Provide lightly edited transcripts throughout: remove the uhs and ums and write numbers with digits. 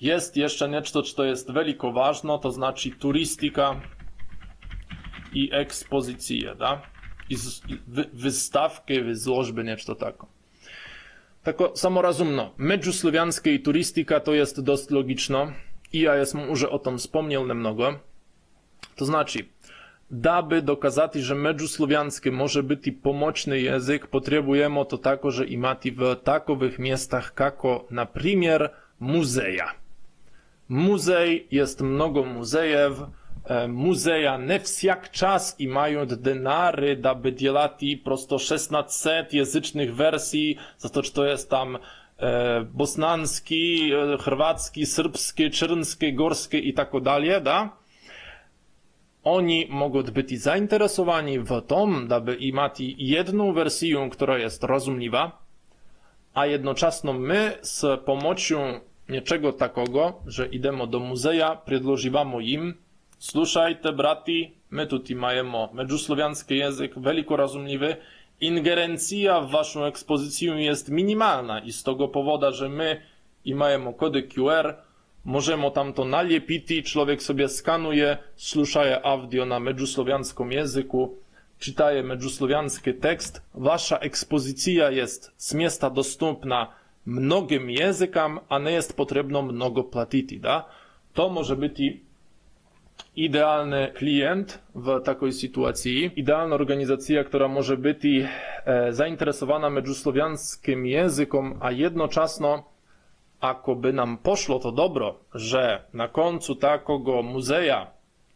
Jest jeszcze nešto što jest veliko važno, to znači turistika i ekspozicije, da? Wystavke, izložbe, nešto tako. Tako samorazumno, međuslovijanske i turistika to jest dost logično i ja jesam už o tom spomniel nemnogo. To znači, da by dokazati, że međuslovijanski može biti pomoćni jezik, potrebujemo to takože imati v takových miestach kako, na primjer, muzeja. Muzej jest mnogo muzejev, muzeja ne всяк čas imaju denary, da by dělati prosto 1600 jezycznych wersji, zato što jest tam bosanski, hrvatski, srpski, črnski, gorski i tako dalje, da? Oni mogą być zainteresowani w tom, da by imati jedną wersję, która jest rozumliwa, a jednocześnie my z pomocą niczego takiego, że idemo do muzeja, predloživamo im, slušajte, brati, my tu imamo međuslovijanski jezik, veliko razumljiwy, ingerencja w waszą ekspozycję jest minimalna i z tego powodu, że my imamo kody QR, możemy tam to nalepiti, człowiek sobie skanuje, słuchaje audio na međuslovijanskom języku, czytaje međuslovijanski tekst, wasza ekspozycja jest z miasta dostępna mnogim językam, a nie jest potrzebno mnogo platiti, da? To może być idealny klient w takiej sytuacji, idealna organizacja, która może być zainteresowana međuslovijanskim językom, a jednocześnie, ako by nam poszło to dobro, że na końcu takiego muzeja,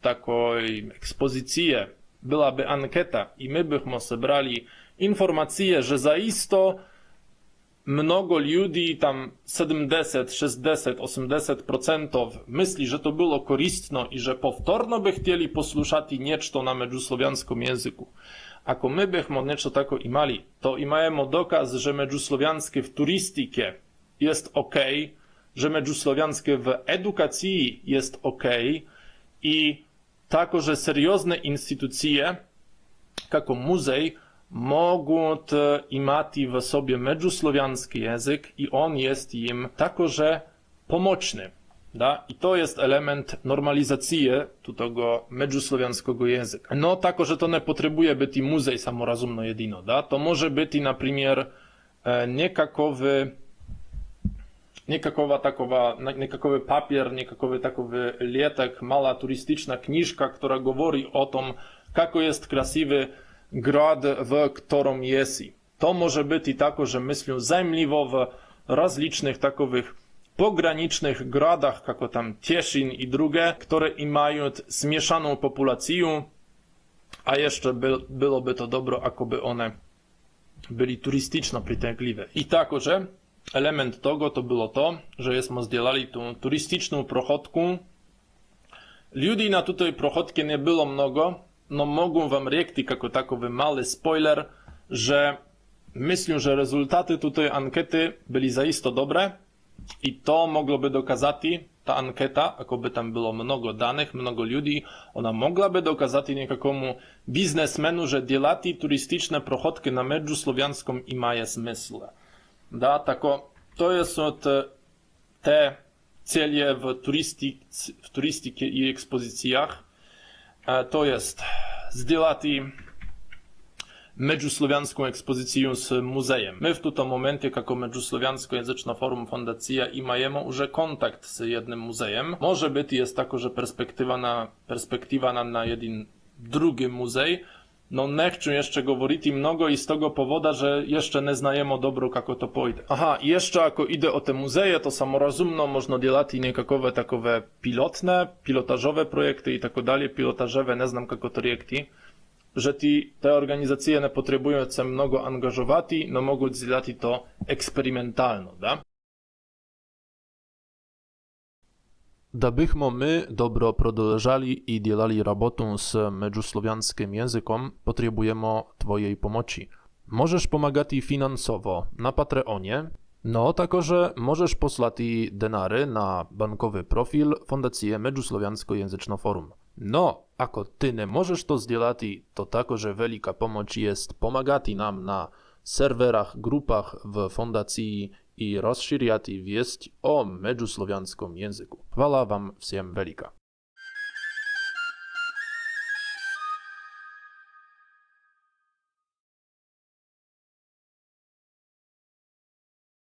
takiej ekspozycji byłaby anketa i my byśmy zebrali informacje, że zaisto mnogo ludzi, tam 70, 60, 80% myśli, że to było korzystno i że powtórno by chcieli posłuchać niečto na međuslovijanskom języku. Ako my byśmy niečo tako imali, to imajemy dokaz, że međuslovijanski w turystyce jest ok, że međuslovijanski w edukacji jest ok i tako, że seriozne instytucje, jako muzej, mogą imati w sobie međuslovijanski język i on jest im takože pomocny. Da? I to jest element normalizacji tego međuslovijanskiego języka. No takože to ne potrzebuje być muzej samorazumno jedino. Da? To może być na przykład nekakawy papier, nekakawy takowy lietek, mała turystyczna kniżka, która mówi o tym, kako jest krasiwy grad, w którym jest. To może być i tako, że myślę zajmliwo w rozlicznych takowych pogranicznych gradach, jako tam Cieszyn i drugie, które mają zmieszaną populację, a jeszcze byłoby to dobro, akoby one byli turystyczno pritagliwe. I takože element tego to było to, że jesteśmy zdzielali tą turystyczną prochodkę. Ludzi na tej prochodce nie było mnogo, no mogą wam rekti jako takowy mały spoiler, że myślę, że rezultaty tej ankety byli zaisto dobre i to mogłoby dokazać, ta anketa, akoby tam było mnogo danych, mnogo ludzi, ona mogłaby dokazać niejakomu biznesmenu, że dzielati turystyczne prochodki na međuslovijanskom ima smysł. Da, tako, to jest te cele w turystyce i ekspozycjach. To jest zdzielati međuslovijanską ekspozycję z muzejem. My w tym momencie, jako međuslovijansko-języczna forum fundacja, imajemy już kontakt z jednym muzejem. Może być jest tako, że perspektywa na jeden drugi muzej. No nie chcę jeszcze mówić mnogo i z tego powodu, że jeszcze nie znajemy dobro, kako to pójdzie. Aha, i jeszcze ako idę o te muzeje, to samorazumno można dzielać niekakawe takowe pilotne, pilotażowe projekty i tak dalej, pilotażowe, nie znam kako to rekti, że te organizacje nie potrzebują się mnogo angażować, no mogą dzielać to eksperymentalno, da? Da bychmo my dobro продолжali i делали работу z međuslovijanskim językom, potrzebujemy Twojej pomocy. Możesz pomagać i finansowo na Patreonie, no takože możesz posłać denary na bankowy profil Fundacji Međuslovijansko-języczno forum. No, ako ty nie możesz to zdzielać, to takože velika pomoc jest pomagać nam na serwerach, grupach w fundacji i rozšíriati wieść o međuslovianskom języku. Hvala vam всем велика.